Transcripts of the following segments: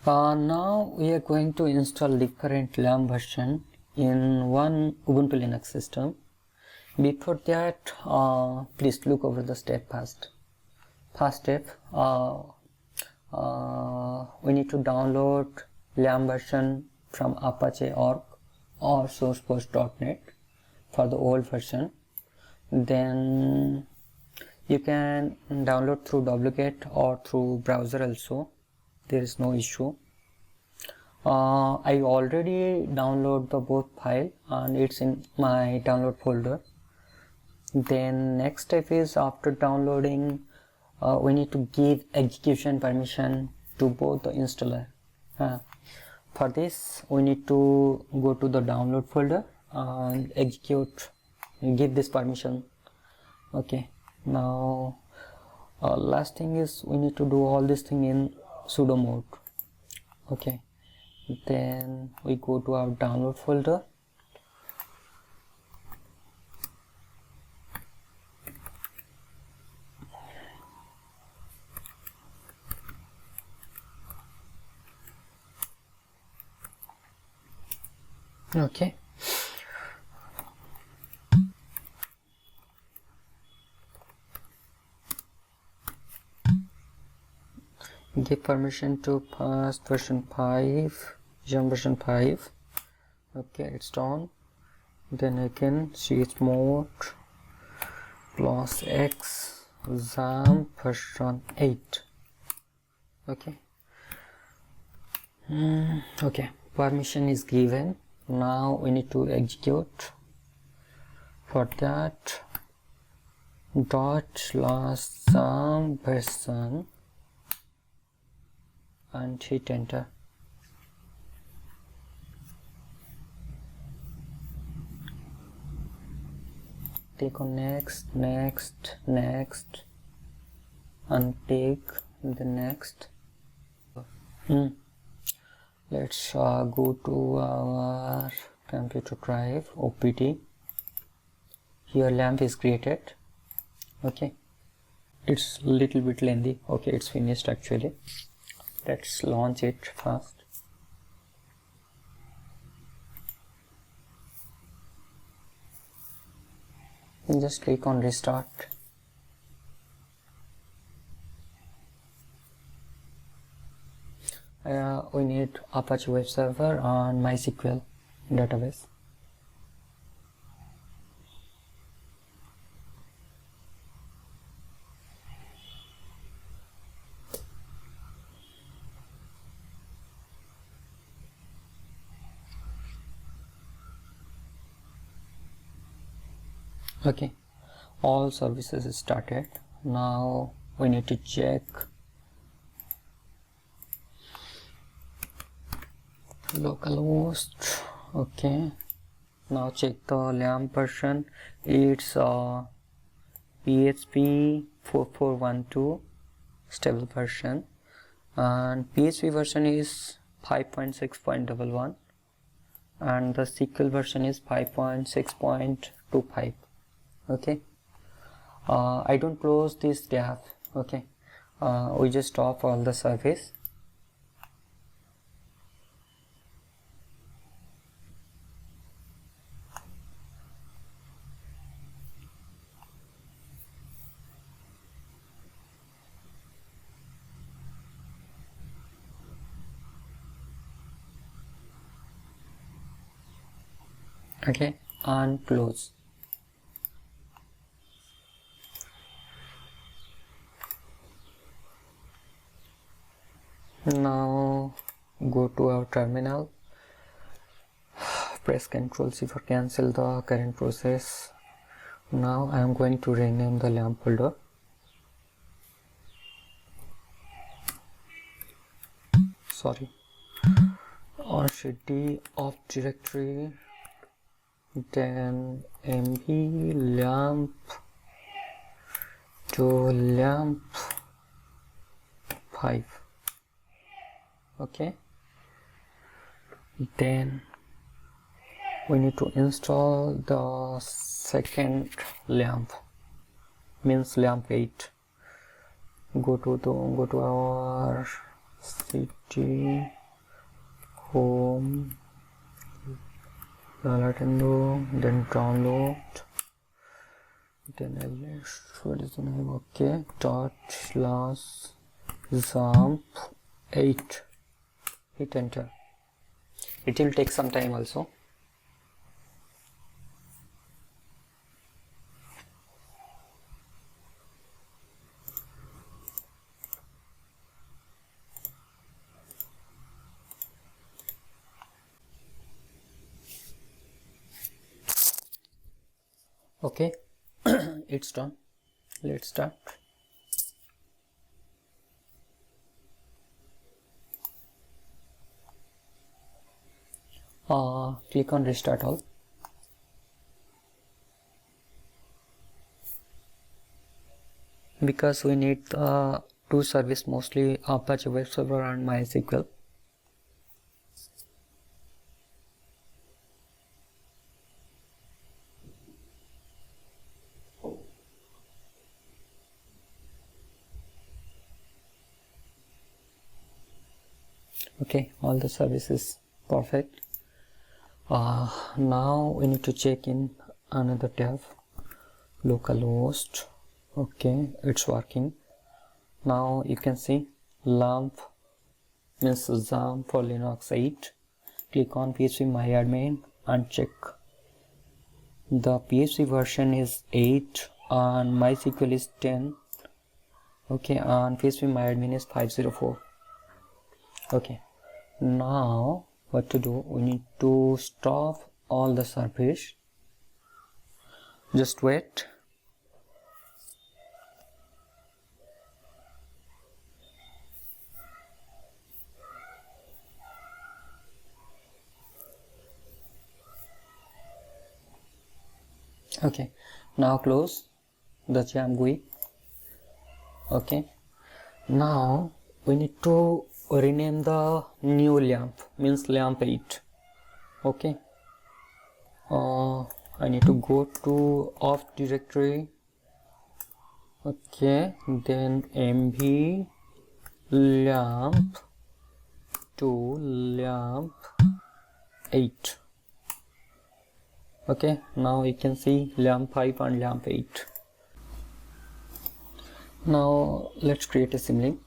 Now we are going to install different LAMPP version in one Ubuntu Linux system. Before that, please look over the step first. First step, we need to download LAMPP version from Apache.org or sourceforce.net for the old version. Then you can download through wget or through browser also. There is no issue. I already download the both file and it's in my download folder. Then next step is, after downloading, we need to give execution permission to both the installer. For this we need to go to the download folder and give this permission. Okay, now last thing is we need to do all this thing in sudo mode. Okay, then we go to our download folder. Okay, give permission to past version 5, version 5. Okay, it's done. Then I can chmod +x XAMPP version 8. Okay. Okay, permission is given. Now we need to execute. For that, ./XAMPP version and hit enter. Click on next, and take the next. Let's go to our computer drive, opt. Here LAMPP is created. Okay, it's a little bit lengthy. Okay, it's finished actually. Let's launch it first. Just click on restart. We need Apache web server and MySQL database. Okay, all services is started. Now we need to check localhost. Okay, now check the LAMPP version. It's PHP 4412 stable version, and PHP version is 5.6.11, and the SQL version is 5.6.25. Okay, I don't close this tab. Okay, we just stop all the service. Okay, and close. Now go to our terminal, press Ctrl+C for cancel the current process. Now I am going to rename the LAMPP folder. Sorry, or cd of directory, then mb LAMPP to LAMPP 5. Okay, then we need to install the second LAMPP, means LAMPP 8. Go to our cd home, then download, then ls, what is the name? Okay, dot slash XAMPP8, hit enter. It will take some time also. Okay, it's done. Let's start. Click on restart all. Because we need two service, mostly Apache Web Server and MySQL. Okay, all the services perfect. Now we need to check in another tab, localhost. Okay, it's working. Now you can see LAMPP means XAMPP for Linux 8. Click on PhpMyadmin and check. The PHP version is 8 and MySQL is 10. Okay, and PhpMyadmin is 504. Okay, now what to do? We need to stop all the service. Just wait. Okay, now close the XAMPP GUI. Okay, now we need to rename the new LAMPP, means LAMPP 8. Okay, I need to go to off directory. Okay, then mv LAMPP to LAMPP 8. Okay, now you can see LAMPP 5 and LAMPP 8. Now let's create a symlink.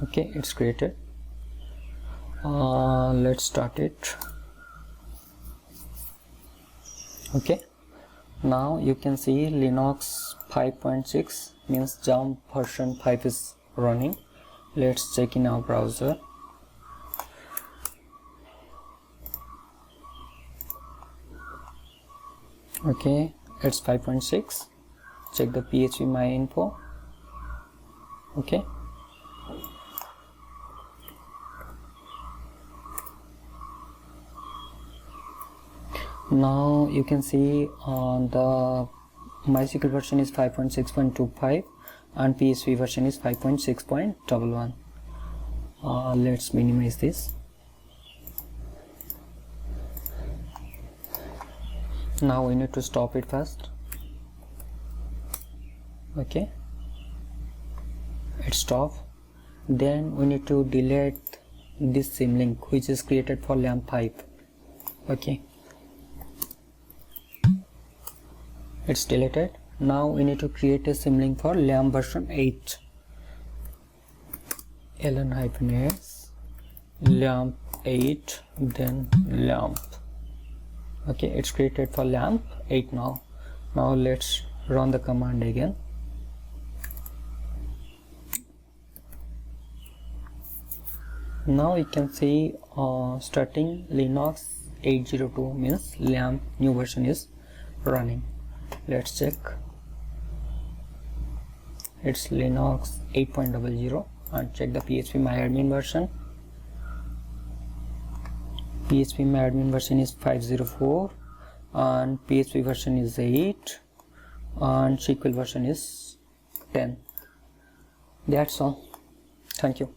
Okay, it's created. Let's start it. Okay, now you can see Linux 5.6 means XAMPP version 5 is running. Let's check in our browser. Okay, it's 5.6. Check the PHpMyInfo. Okay, now you can see the MySQL version is 5.6.25 and PHP version is 5.6.11. Let's minimize this. Now we need to stop it first. Okay, it's stop. Then we need to delete this symlink which is created for LAMPP 5. Okay, it's deleted. Now we need to create a symlink for LAMPP version 8. ln-s LAMPP 8, then LAMPP. Okay, it's created for LAMPP 8 now. Now let's run the command again. Now you can see starting Linux 8.02 means LAMPP new version is running. Let's check. It's Linux 8.00 and check the PHpMyadmin version. PHpMyadmin version is 504 and PHP version is 8 and SQL version is 10. That's all. Thank you.